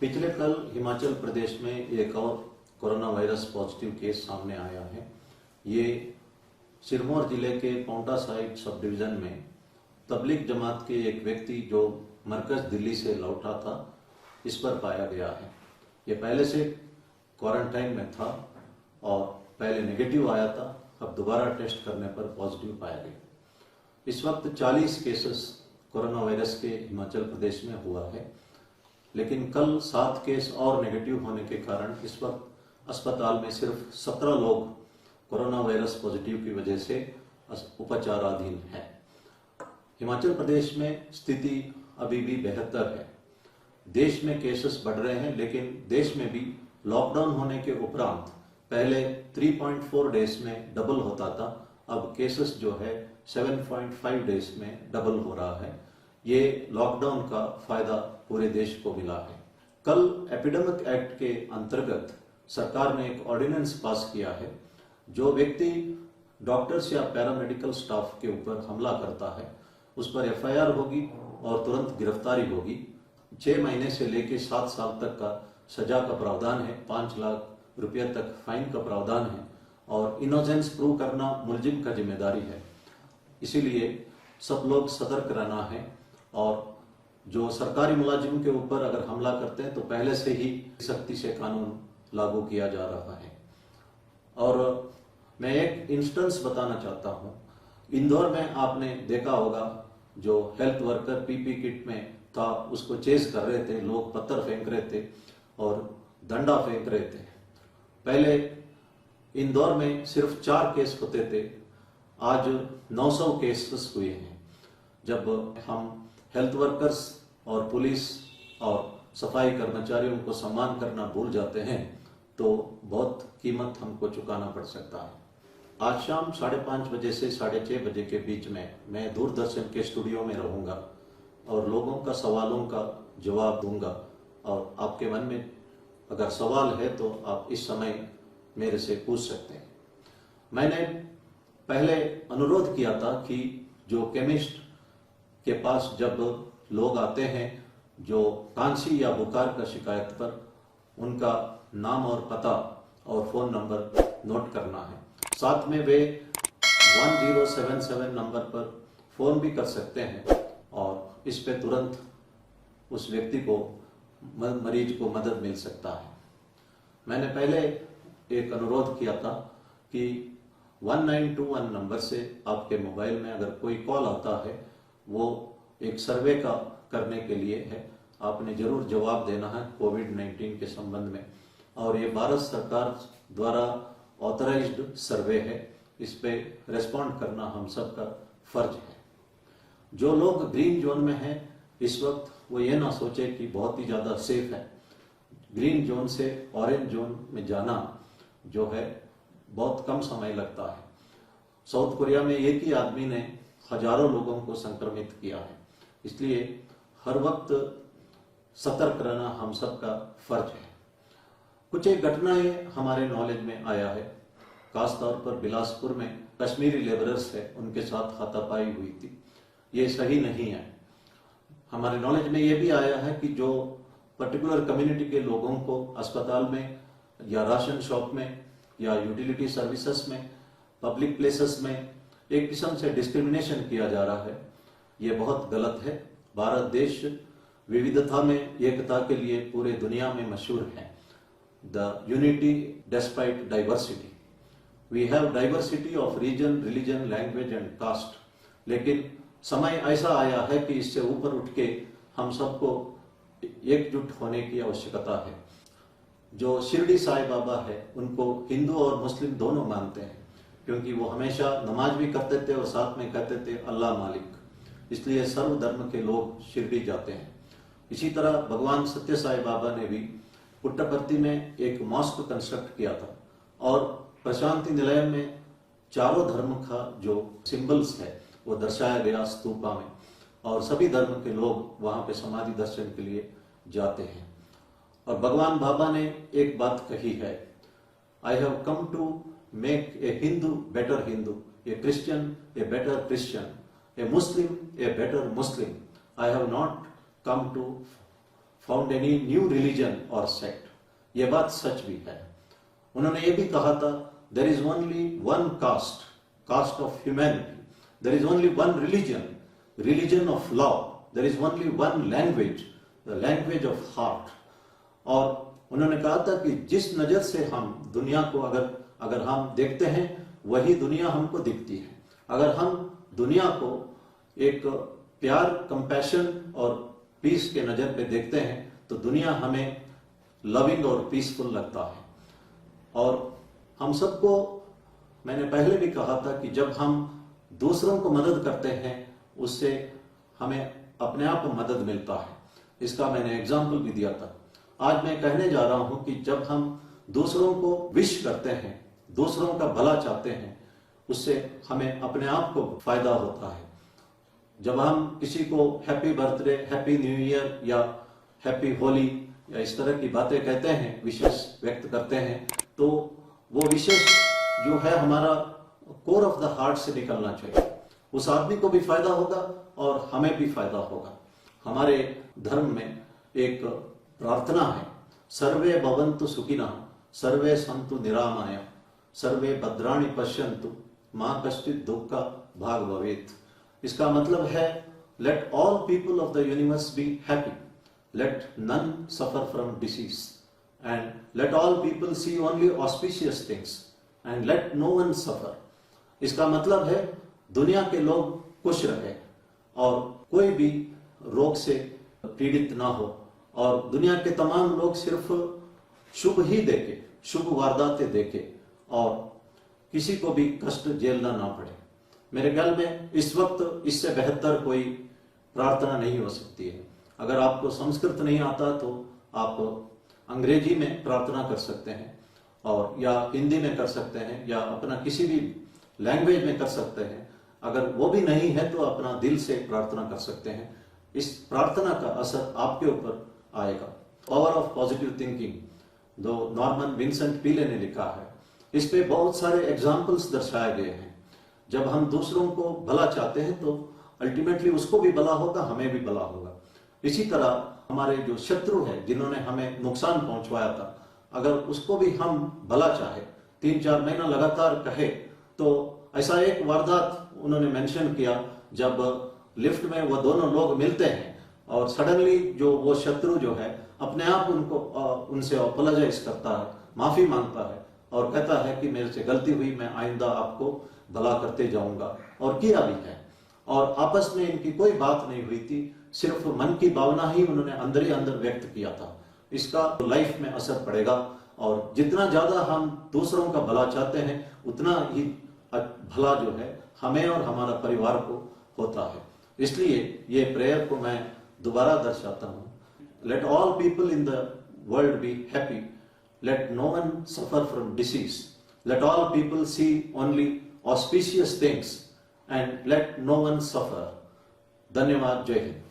पिछले कल हिमाचल प्रदेश में एक और कोरोना वायरस पॉजिटिव केस सामने आया है। ये सिरमौर जिले के पांवटा साहिब सब डिवीजन में तबलीग जमात के एक व्यक्ति जो मरकज दिल्ली से लौटा था, इस पर पाया गया है। ये पहले से क्वारंटाइन में था और पहले नेगेटिव आया था, अब दोबारा टेस्ट करने पर पॉजिटिव पाया गया। इस वक्त 40 केसेस कोरोना वायरस के हिमाचल प्रदेश में हुआ है, लेकिन कल 7 केस और नेगेटिव होने के कारण इस वक्त अस्पताल में सिर्फ 17 लोग कोरोना वायरस पॉजिटिव की वजह से उपचाराधीन है। हिमाचल प्रदेश में स्थिति अभी भी बेहतर है। देश में केसेस बढ़ रहे हैं, लेकिन देश में भी लॉकडाउन होने के उपरांत पहले 3.4 डेज में डबल होता था, अब केसेस जो है 7.5 डेज में डबल हो रहा है। ये लॉकडाउन का फायदा पूरे देश को मिला है। कल एपिडेमिक एक्ट के अंतर्गत सरकार ने एक ऑर्डिनेंस पास किया है। जो व्यक्ति डॉक्टर्स या पैरामेडिकल स्टाफ के ऊपर हमला करता है, उस पर एफआईआर होगी और तुरंत गिरफ्तारी होगी। 6 महीने से लेकर 7 साल तक का सजा का प्रावधान है, 5 लाख रुपये तक फाइन का प्रावधान है और इनोसेंस प्रूव करना मुलजिम का जिम्मेदारी है। इसीलिए सब लोग सतर्क रहना है और जो सरकारी मुलाजिम के ऊपर अगर हमला करते हैं तो पहले से ही सख्ती से कानून लागू किया जा रहा है। और मैं एक इंस्टेंस बताना चाहता हूं। इंदौर में आपने देखा होगा, जो हेल्थ वर्कर पीपी किट में था उसको चेस कर रहे थे, लोग पत्थर फेंक रहे थे और डंडा फेंक रहे थे। पहले इंदौर में सिर्फ 4 केस होते थे, आज 900 केसेस हुए हैं। जब हम हेल्थ वर्कर्स और पुलिस और सफाई कर्मचारियों को सम्मान करना भूल जाते हैं तो बहुत कीमत हमको चुकाना पड़ सकता है। आज शाम 5:30 बजे से 6:30 बजे के बीच में मैं दूरदर्शन के स्टूडियो में रहूंगा और लोगों का सवालों का जवाब दूंगा। और आपके मन में अगर सवाल है तो आप इस समय मेरे से पूछ सकते हैं। मैंने पहले अनुरोध किया था कि जो केमिस्ट के पास जब लोग आते हैं जो खांसी या बुखार का शिकायत पर, उनका नाम और पता और फोन नंबर नोट करना है। साथ में वे 1077 नंबर पर फोन भी कर सकते हैं और इस पे तुरंत उस व्यक्ति को, मरीज को मदद मिल सकता है। मैंने पहले एक अनुरोध किया था कि 1921 नंबर से आपके मोबाइल में अगर कोई कॉल आता है, वो एक सर्वे का करने के लिए है। आपने जरूर जवाब देना है कोविड-19 के संबंध में, और ये भारत सरकार द्वारा ऑथराइज्ड सर्वे है। इस पे रेस्पॉन्ड करना हम सब का फर्ज है। जो लोग ग्रीन जोन में हैं इस वक्त, वो ये ना सोचे कि बहुत ही ज्यादा सेफ है। ग्रीन जोन से ऑरेंज जोन में जाना जो है बहुत कम समय लगता है। साउथ कोरिया में एक ही आदमी ने हजारों लोगों को संक्रमित किया है। इसलिए हर वक्त सतर्क रहना हम सब का फर्ज है। कुछ एक घटनाएं हमारे नॉलेज में आया है, खासतौर पर बिलासपुर में कश्मीरी लेबरर्स है, उनके साथ हाथापाई हुई थी। ये सही नहीं है। हमारे नॉलेज में ये भी आया है कि जो पर्टिकुलर कम्युनिटी के लोगों को अस्पताल में या राशन शॉप में या यूटिलिटी सर्विसेज में, पब्लिक प्लेसेस में एक किस्म से डिस्क्रिमिनेशन किया जा रहा है। ये बहुत गलत है। भारत देश विविधता में एकता के लिए पूरे दुनिया में मशहूर है। The unity despite diversity. We have diversity of region, religion, language and caste. लेकिन समय ऐसा आया है कि इससे ऊपर उठ के हम सबको एकजुट होने की आवश्यकता है। जो शिरडी साई बाबा है, उनको हिंदू और मुस्लिम दोनों मानते हैं, क्योंकि वो हमेशा नमाज भी करते थे और साथ में कहते थे अल्लाह मालिक। इसलिए सर्व धर्म के लोग शिरडी जाते हैं। इसी तरह भगवान सत्य साई बाबा ने भी पुट्टपर्ती में एक मॉस्क कंस्ट्रक्ट किया था और प्रशांति निलयम में चारों धर्म का जो सिंबल्स है वो दर्शाया गया स्तूपा में, और सभी धर्म के लोग वहां पे समाधि दर्शन के लिए जाते हैं। और भगवान बाबा ने एक बात कही है, I have come to make a Hindu better Hindu, a Christian a better Christian, a Muslim a better Muslim. I have not come to found any new religion और सेक्ट। ये बात सच भी है। उन्होंने ये भी कहा था, there is only one caste, caste of humanity, there is only one religion, religion of love, there is only one language, the language of heart. और उन्होंने कहा था कि जिस नजर से हम दुनिया को अगर हम देखते हैं वही दुनिया हमको दिखती है। अगर हम दुनिया को एक प्यार, कंपैशन और पीस के नजर पे देखते हैं तो दुनिया हमें लविंग और पीसफुल लगता है। और हम सबको, मैंने पहले भी कहा था कि जब हम दूसरों को मदद करते हैं उससे हमें अपने आप को मदद मिलता है। इसका मैंने एग्जाम्पल भी दिया था। आज मैं कहने जा रहा हूं कि जब हम दूसरों को विश करते हैं, दूसरों का भला चाहते हैं, उससे हमें अपने आप को फायदा होता है। जब हम किसी को happy birthday, happy new year या हैप्पी होली या इस तरह की बातें कहते हैं, विशेष व्यक्त करते हैं, तो वो विशेष जो है हमारा कोर ऑफ द हार्ट से निकलना चाहिए। उस आदमी को भी फायदा होगा और हमें भी फायदा होगा। हमारे धर्म में एक प्रार्थना है, सर्वे भवन्तु सुखिनः, सर्वे सन्तु निरामया, सर्वे भद्राणि पश्यन्तु, मां कश्चित् दुःख भाग भवेत्। इसका मतलब है, let all people of the universe be happy, let none suffer from disease, and let all people see only auspicious things, and let no one suffer. इसका मतलब है दुनिया के लोग खुश रहे और कोई भी रोग से पीड़ित ना हो, और दुनिया के तमाम लोग सिर्फ शुभ ही देखे, शुभ वारदातें देखे, और किसी को भी कष्ट झेलना ना पड़े। मेरे ख्याल में इस वक्त इससे बेहतर कोई प्रार्थना नहीं हो सकती है। अगर आपको संस्कृत नहीं आता तो आप अंग्रेजी में प्रार्थना कर सकते हैं, और या हिंदी में कर सकते हैं, या अपना किसी भी लैंग्वेज में कर सकते हैं। अगर वो भी नहीं है तो अपना दिल से प्रार्थना कर सकते हैं। इस प्रार्थना का असर आपके ऊपर आएगा। पावर ऑफ पॉजिटिव थिंकिंग, जो नॉर्मन विंसेंट पीले ने लिखा है, इस पे बहुत सारे एग्जाम्पल्स दर्शाए गए हैं। जब हम दूसरों को भला चाहते हैं तो अल्टीमेटली उसको भी भला होगा, हमें भी भला होगा। इसी तरह हमारे जो शत्रु है, जिन्होंने हमें नुकसान पहुंचवाया था, अगर उसको भी हम भला चाहे, 3-4 महीना लगातार कहे, तो ऐसा एक वारदात उन्होंने मेंशन किया, जब लिफ्ट में वो दोनों लोग मिलते हैं और सडनली जो वो शत्रु जो है अपने आप उनसे अपोलोजाइज करता है, माफी मांगता है और कहता है कि मेरे से गलती हुई, मैं आइंदा आपको भला करते जाऊंगा, और किया भी है। और आपस में इनकी कोई बात नहीं हुई थी, सिर्फ मन की भावना ही उन्होंने अंदर ही अंदर व्यक्त किया था। इसका लाइफ में असर पड़ेगा, और जितना ज्यादा हम दूसरों का भला चाहते हैं उतना ही भला जो है हमें और हमारा परिवार को होता है। इसलिए ये प्रेयर को मैं दोबारा दर्शाता हूँ, late all people in the world be happy, let no one suffer from disease, let all people see only auspicious things, and let no one suffer. धन्यवाद। जय हिंद।